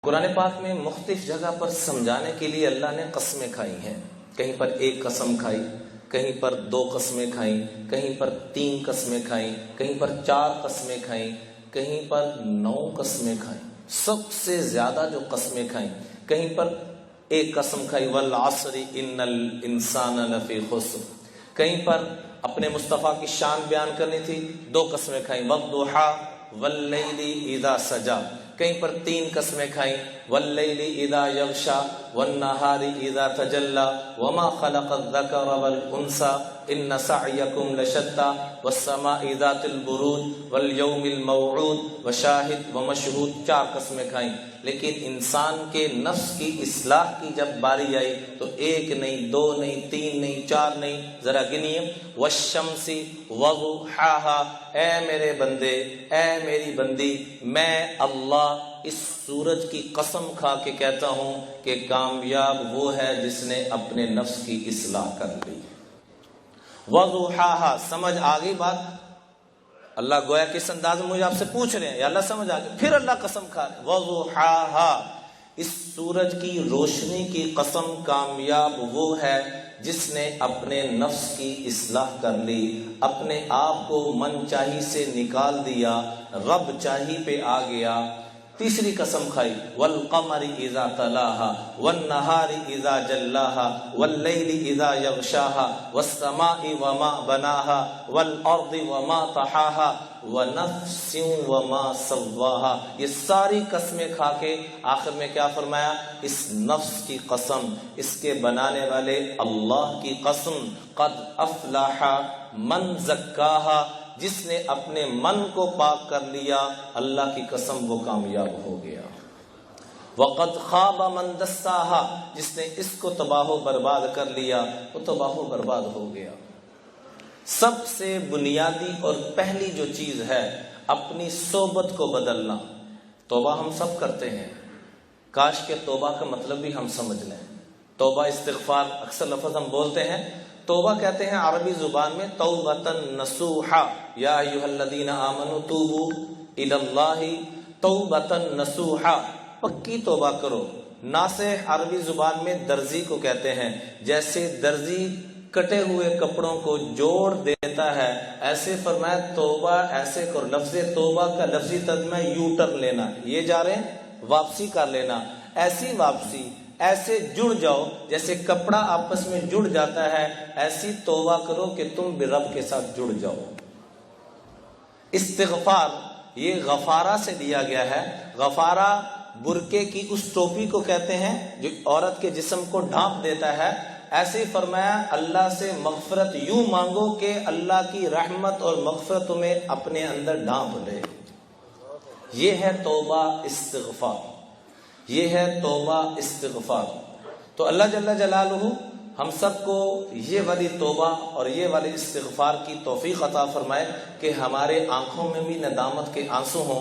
قرآن پاک میں مختلف جگہ پر سمجھانے کے لیے اللہ نے قسمیں کھائی ہیں۔ کہیں پر ایک قسم کھائی، کہیں پر 2 قسمیں کھائیں، کہیں پر 3 قسمیں کھائیں، کہیں پر 4 قسمیں کھائیں، کہیں پر 9 قسمیں کھائیں۔ سب سے زیادہ جو قسمیں کھائیں، کہیں پر ایک قسم کھائی والعصر ان الانسان لفی خسر، کہیں پر اپنے مصطفیٰ کی شان بیان کرنی تھی، 2 قسمیں کھائیں والضحیٰ واللیل اذا سجا، کہیں پر 3 قسمیں کھائیں واللیل اذا یغشا والنہار اذا تجلی وما خلق الذکر والانثی ان سعیکم لشتی والسماء ذات البروج والیوم الموعود وشاہد ومشہود، 4 قسمیں کھائیں۔ لیکن انسان کے نفس کی اصلاح کی جب باری آئی تو 1 نہیں، 2 نہیں، 3 نہیں، 4 نہیں، ذرا گنیے والشمس وضحاها، اے میرے بندے، اے میری بندی، میں اللہ اس سورج کی قسم کھا کے کہتا ہوں کہ کامیاب وہ ہے جس نے اپنے نفس کی اصلاح کر لی۔ وضحاها، سمجھ آ گئی بات؟ اللہ گویا کس انداز میں مجھے آپ سے پوچھ رہے ہیں، یا اللہ سمجھ آ گئی؟ پھر اللہ قسم کھا رہے ہیں وضحاها، اس سورج کی روشنی کی قسم، کامیاب وہ ہے جس نے اپنے نفس کی اصلاح کر لی، اپنے آپ کو من چاہی سے نکال دیا، رب چاہی پہ آ گیا۔ تیسری قسم کھائی والقمر اذا تلاها والنہار اذا جلاها واللیل اذا یغشاها والسماء وما بناها والارض وما طحاها ونفس وما سواها، یہ ساری قسمیں کھا کے آخر میں کیا فرمایا؟ اس نفس کی قسم، اس کے بنانے والے اللہ کی قسم، قد افلح من زکاها، جس نے اپنے من کو پاک کر لیا، اللہ کی قسم وہ کامیاب ہو گیا۔ وقد خاب من دساها، جس نے اس کو تباہ و برباد کر لیا، وہ تباہ و برباد ہو گیا۔ سب سے بنیادی اور پہلی جو چیز ہے اپنی صحبت کو بدلنا۔ توبہ ہم سب کرتے ہیں، کاش کہ توبہ کا مطلب بھی ہم سمجھ لیں۔ توبہ استغفار اکثر لفظ ہم بولتے ہیں، توبہ کہتے ہیں عربی زبان میں توبۃ نصوحا، یا ایھا الذین آمنوا توبوا الی اللہ توبۃ نصوحا، پکی توبہ کرو۔ ناصح عربی زبان میں درزی کو کہتے ہیں، جیسے درزی کٹے ہوئے کپڑوں کو جوڑ دیتا ہے، ایسے فرمایا توبہ ایسے کرو۔ لفظ توبہ کا لفظی ترجمہ یو ٹرن لینا، یہ جا رہے ہیں واپسی کر لینا، ایسی واپسی، ایسے جڑ جاؤ جیسے کپڑا آپس میں جڑ جاتا ہے، ایسی توبہ کرو کہ تم بھی رب کے ساتھ جڑ جاؤ۔ استغفار یہ غفارہ سے دیا گیا ہے۔ غفارہ برقعے کی اس ٹوپی کو کہتے ہیں جو عورت کے جسم کو ڈھانپ دیتا ہے۔ ایسے ہی فرمایا اللہ سے مغفرت یوں مانگو کہ اللہ کی رحمت اور مغفرت تمہیں اپنے اندر ڈھانپ لے۔ یہ ہے توبہ استغفار، یہ ہے توبہ استغفار۔ تو اللہ جل جلالہ ہم سب کو یہ والی توبہ اور یہ والی استغفار کی توفیق عطا فرمائے کہ ہمارے آنکھوں میں بھی ندامت کے آنسو ہوں۔